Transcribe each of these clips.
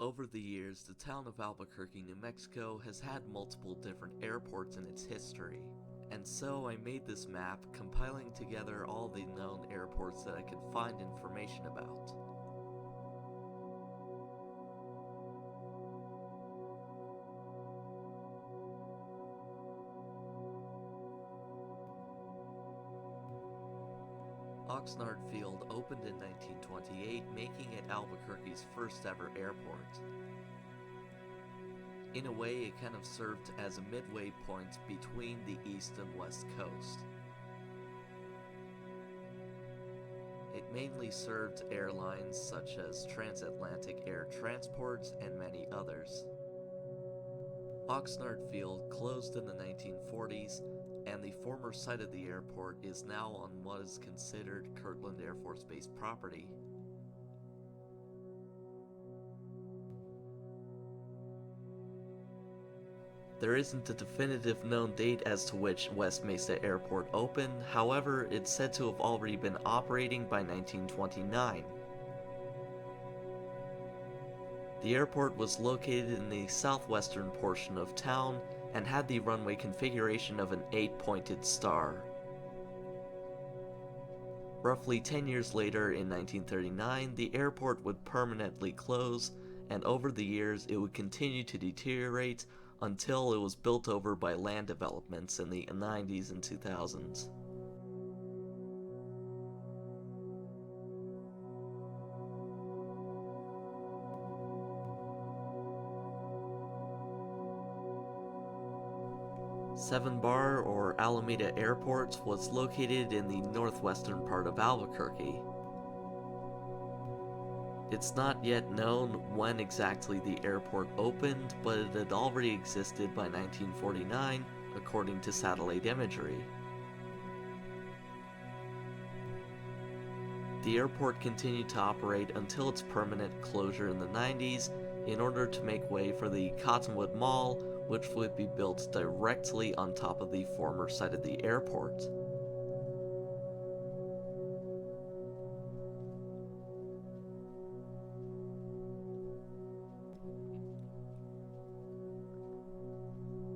Over the years, the town of Albuquerque, New Mexico has had multiple different airports in its history. And so I made this map compiling together all the known airports that I could find information about. Oxnard Field opened in 1928, making it Albuquerque's first ever airport. In a way, it kind of served as a midway point between the east and west coast. It mainly served airlines such as Transatlantic Air Transport and many others. Oxnard Field closed in the 1940s, and the former site of the airport is now on what is considered Kirtland Air Force Base property. There isn't a definitive known date as to which West Mesa Airport opened, however, it's said to have already been operating by 1929. The airport was located in the southwestern portion of town and had the runway configuration of an 8-pointed star. Roughly 10 years later, in 1939, the airport would permanently close, and over the years it would continue to deteriorate until it was built over by land developments in the 90s and 2000s. Seven Bar, or Alameda Airport, was located in the northwestern part of Albuquerque. It's not yet known when exactly the airport opened, but it had already existed by 1949, according to satellite imagery. The airport continued to operate until its permanent closure in the 90s in order to make way for the Cottonwood Mall, which would be built directly on top of the former site of the airport.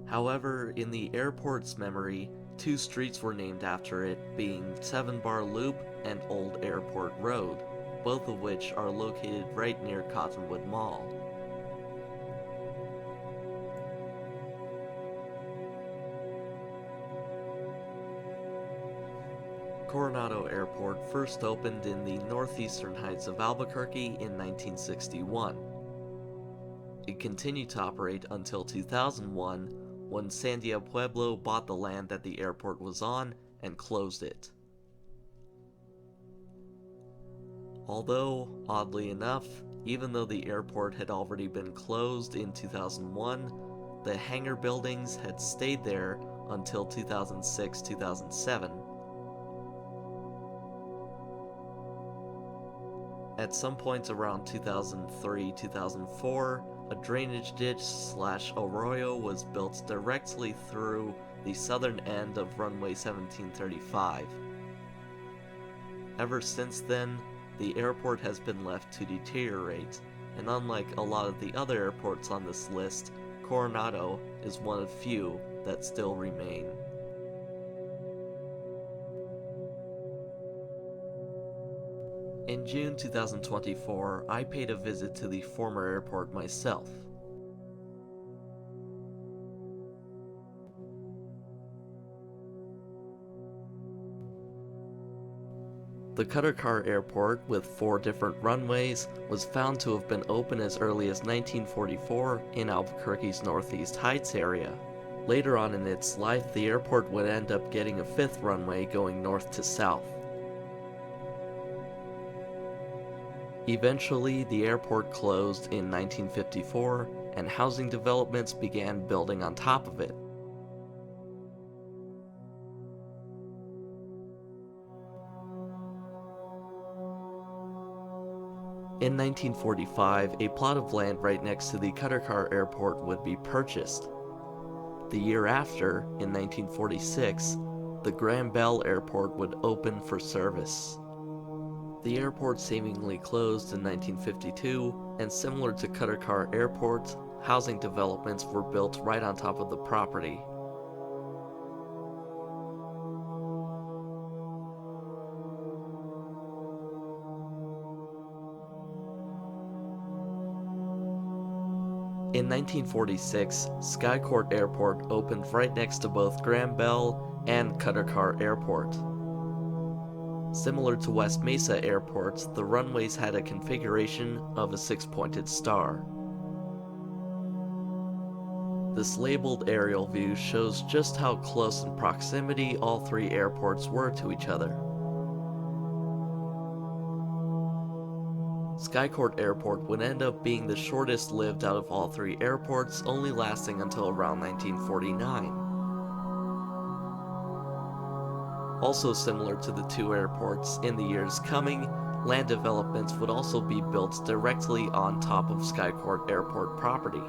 However, in the airport's memory, two streets were named after it, being 7 Bar Loop and Old Airport Road, both of which are located right near Cottonwood Mall. Coronado Airport first opened in the northeastern heights of Albuquerque in 1961. It continued to operate until 2001, when Sandia Pueblo bought the land that the airport was on and closed it. Although, oddly enough, even though the airport had already been closed in 2001, the hangar buildings had stayed there until 2006-2007. At some point around 2003-2004, a drainage ditch/arroyo was built directly through the southern end of runway 1735. Ever since then, the airport has been left to deteriorate, and unlike a lot of the other airports on this list, Coronado is one of few that still remain. In June 2024, I paid a visit to the former airport myself. The Cutter Car Airport, with 4 different runways, was found to have been open as early as 1944 in Albuquerque's Northeast Heights area. Later on in its life, the airport would end up getting a 5th runway going north to south. Eventually, the airport closed in 1954, and housing developments began building on top of it. In 1945, a plot of land right next to the Cutter Car Airport would be purchased. The year after, in 1946, the Graham Bell Airport would open for service. The airport seemingly closed in 1952, and similar to Qatar Airport, housing developments were built right on top of the property. In 1946, Skycourt Airport opened right next to both Graham Bell and Qatar Airport. Similar to West Mesa airports, the runways had a configuration of a six-pointed star. This labeled aerial view shows just how close in proximity all three airports were to each other. Skycourt Airport would end up being the shortest lived out of all three airports, only lasting until around 1949. Also similar to the two airports, in the years coming, land developments would also be built directly on top of Skycourt Airport property.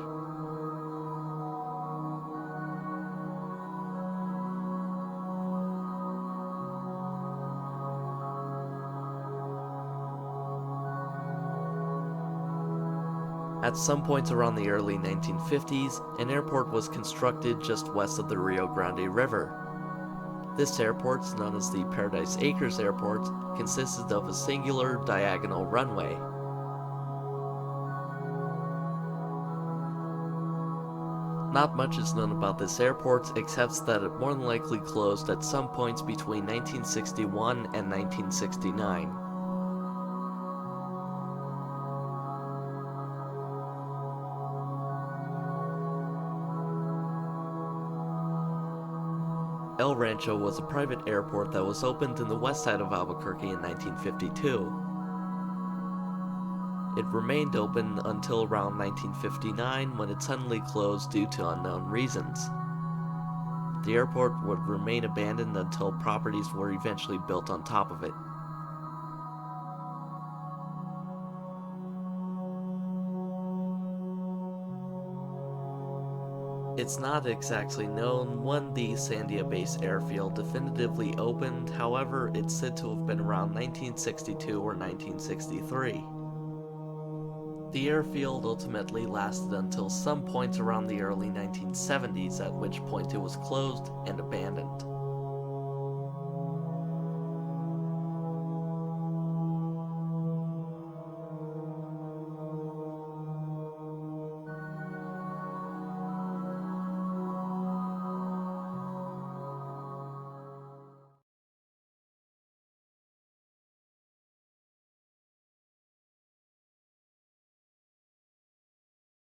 At some point around the early 1950s, an airport was constructed just west of the Rio Grande River. This airport, known as the Paradise Acres Airport, consisted of a singular diagonal runway. Not much is known about this airport except that it more than likely closed at some points between 1961 and 1969. El Rancho was a private airport that was opened in the west side of Albuquerque in 1952. It remained open until around 1959 when it suddenly closed due to unknown reasons. The airport would remain abandoned until properties were eventually built on top of it. It's not exactly known when the Sandia Base airfield definitively opened, however, it's said to have been around 1962 or 1963. The airfield ultimately lasted until some point around the early 1970s, at which point it was closed and abandoned.